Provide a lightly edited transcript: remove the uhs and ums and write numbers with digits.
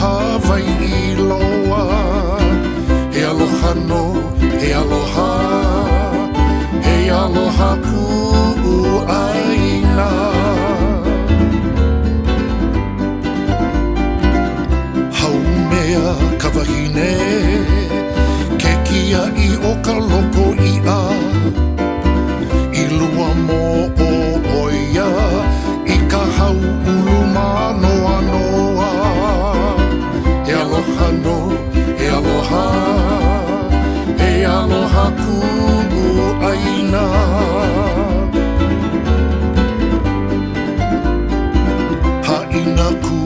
Hawaii loa. He aloha no, he aloha. He aloha ku'uaina. Haumea ka wahine, ke kia'i o ka loko i'a. I lua mo o oia, i ka hau ulu manoa noa. He aloha no, he aloha. He aloha ku'uaina. Ha'ina ku